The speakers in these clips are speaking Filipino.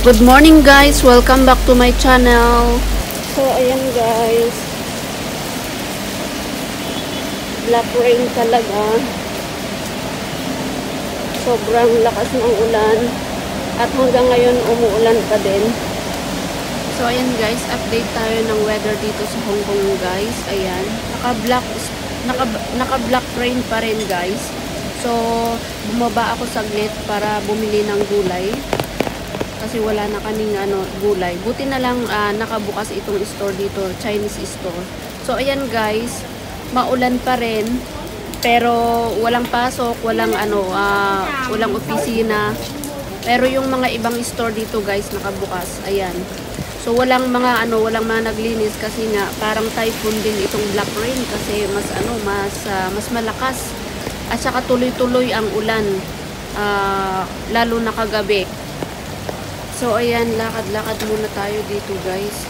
Good morning guys, welcome back to my channel. So ayan guys, black rain talaga. Sobrang lakas ng ulan at hanggang ngayon umuulan pa din. So ayan guys, update tayo ng weather dito sa Hong Kong guys. Ayan, naka-black rain pa rin guys. So bumaba ako saglit para bumili ng gulay. Kasi wala na kaming gulay. Buti na lang nakabukas itong store dito, Chinese store. So ayan guys, maulan pa rin pero walang pasok, walang walang opisina. Pero yung mga ibang store dito guys nakabukas. Ayan. So walang mga naglinis kasi nga parang typhoon din itong black rain kasi mas malakas. At saka tuloy-tuloy ang ulan. Lalo na kagabi. So ayan, lakad-lakad muna tayo dito guys.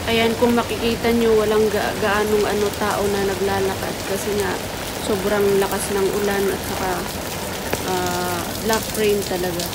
Ayan, kung makikita nyo walang gaanong tao na naglalakad kasi nga sobrang lakas ng ulan at saka black rain talaga.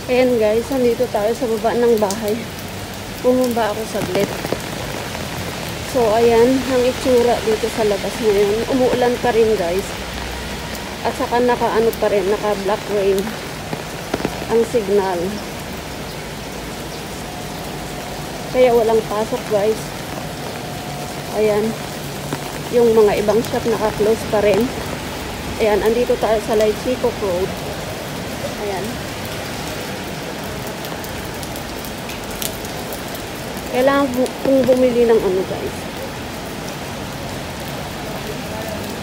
Ayan guys, nandito tayo sa baba ng bahay. Bumaba ako saglit. So ayan, ang itsura dito sa labas ngayon. Umuulan pa rin guys. At saka naka black rain ang signal. Kaya walang pasok guys. Ayan. Yung mga ibang shop naka-close pa rin. Ayan, andito tayo sa Laichiko Road. Ayan. Kailangan kong bumili ng guys.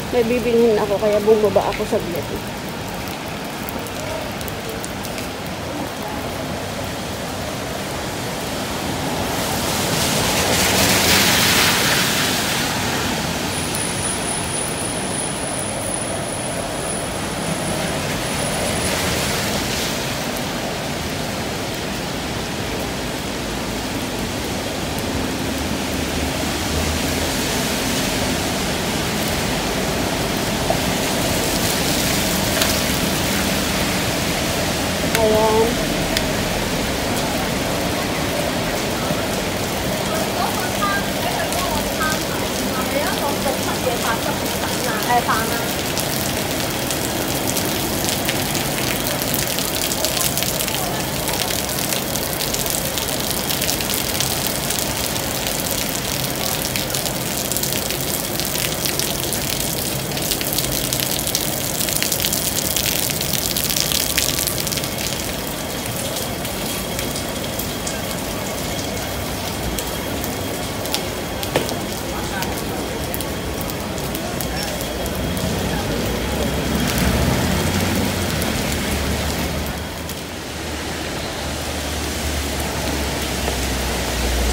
May bibilhin ako kaya bumaba ako saglit.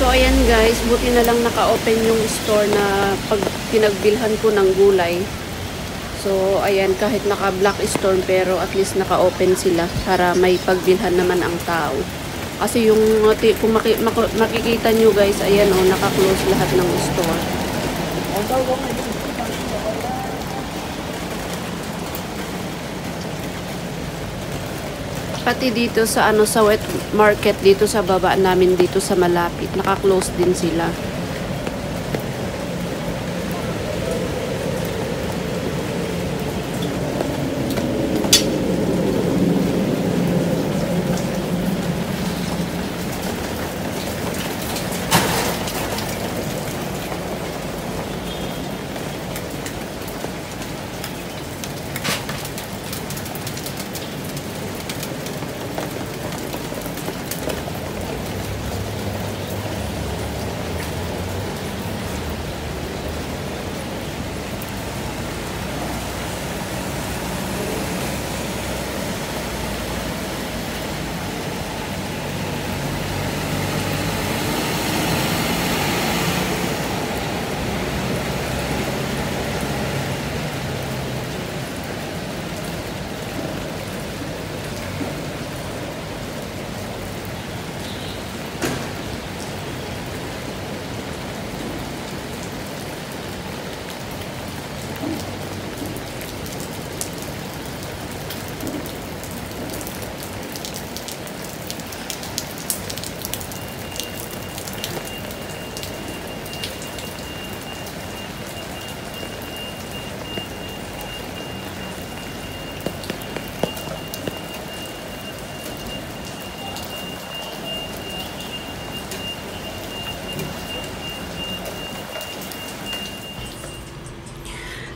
So, ayan guys, buti na lang naka-open yung store na pag pinagbilhan ko ng gulay. So, ayan, kahit naka-black storm pero at least naka-open sila para may pagbilhan naman ang tao. Kasi yung, kung makikita nyo guys, ayan o, naka-close lahat ng store. Pati dito sa sa wet market dito sa baba namin dito sa malapit, naka-close din sila.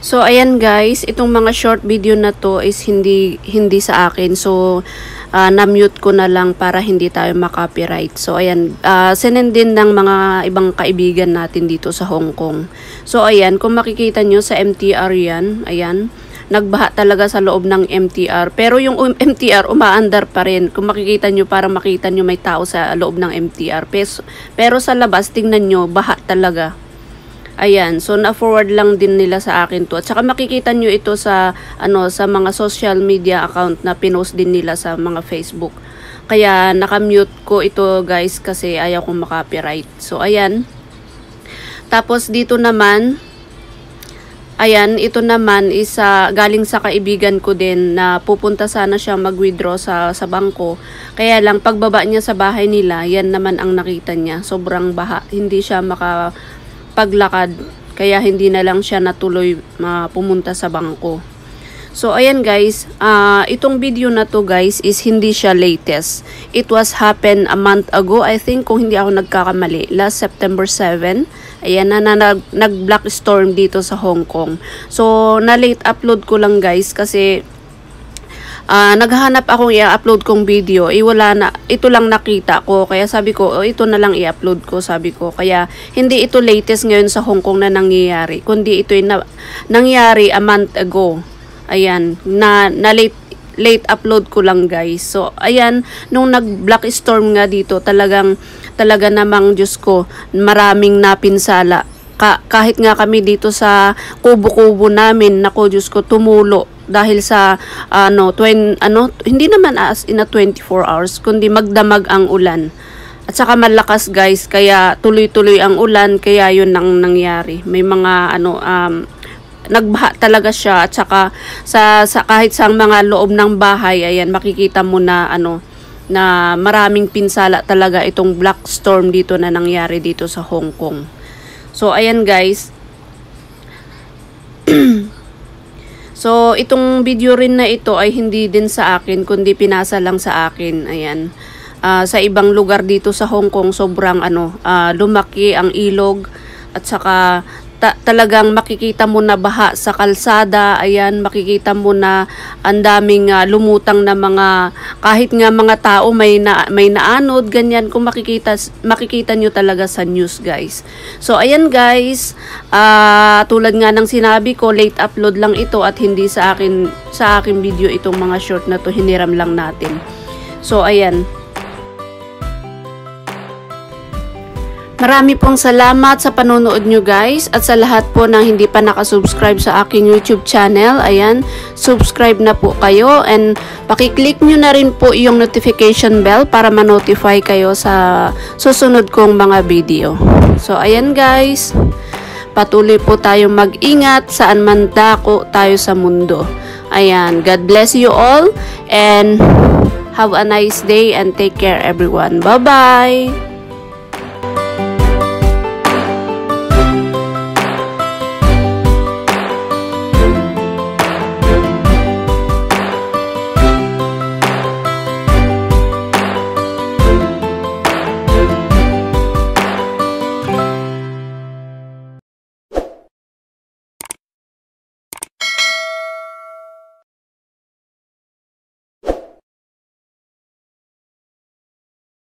So, ayan guys, itong mga short video na to is hindi sa akin. So, na-mute ko na lang para hindi tayo makopyright. So, ayan, sinend din ng mga ibang kaibigan natin dito sa Hong Kong. So, ayan, kung makikita nyo sa MTR yan, ayan, nagbaha talaga sa loob ng MTR. Pero yung MTR, umaandar pa rin. Kung makikita nyo, para makita nyo may tao sa loob ng MTR. Pero sa labas, tingnan nyo, baha talaga. Ayan, so na-forward lang din nila sa akin to. At saka makikita nyo ito sa, sa mga social media account na pinost din nila sa mga Facebook. Kaya nakamute ko ito guys kasi ayaw kong makopyright. So ayan. Tapos dito naman, ayan, ito naman is galing sa kaibigan ko din na pupunta sana siya mag-withdraw sa bangko. Kaya lang pagbaba niya sa bahay nila, yan naman ang nakita niya. Sobrang baha, hindi siya paglakad, kaya hindi na lang siya natuloy pumunta sa bangko. So ayan guys, itong video na to guys is hindi siya latest. It was happened a month ago, I think, kung hindi ako nagkakamali, last September 7. Ayan na nag-black storm dito sa Hong Kong. So na late upload ko lang guys kasi naghahanap akong i-upload kong video, wala na, ito lang nakita ko, kaya sabi ko, ito na lang i-upload ko, sabi ko, kaya hindi ito latest ngayon sa Hong Kong na nangyayari, kundi ito nangyari a month ago. Ayan, na late upload ko lang guys. So ayan, nung nag-black storm nga dito, talaga namang Diyos ko, maraming napinsala. Kahit nga kami dito sa kubo-kubo namin, nako Diyos ko, tumulo dahil sa hindi naman as in a 24 hours kundi magdamag ang ulan. At saka malakas guys, kaya tuloy-tuloy ang ulan, kaya yun ang nangyari. May mga nagbaha talaga siya, at saka sa kahit sa mga loob ng bahay, ayan, makikita mo na na maraming pinsala talaga itong black storm dito na nangyari dito sa Hong Kong. So ayan guys, So, itong video rin na ito ay hindi din sa akin, kundi pinasa lang sa akin. Ayan. Sa ibang lugar dito sa Hong Kong, sobrang lumaki ang ilog. At saka, talagang makikita mo na baha sa kalsada. Ayan, makikita mo na ang daming lumutang na mga, kahit nga mga tao may naanod, ganyan. Kung makikita nyo talaga sa news, guys. So, ayan guys, tulad nga ng sinabi ko, late upload lang ito at hindi sa akin video itong mga short na to, hiniram lang natin. So, ayan. Marami pong salamat sa panonood nyo guys, at sa lahat po na hindi pa nakasubscribe sa aking YouTube channel, ayan, subscribe na po kayo and pakiclick nyo na rin po yung notification bell para ma-notify kayo sa susunod kong mga video. So ayan guys, patuloy po tayong mag-ingat saan man dako tayo sa mundo. Ayan, God bless you all and have a nice day and take care everyone. Bye-bye!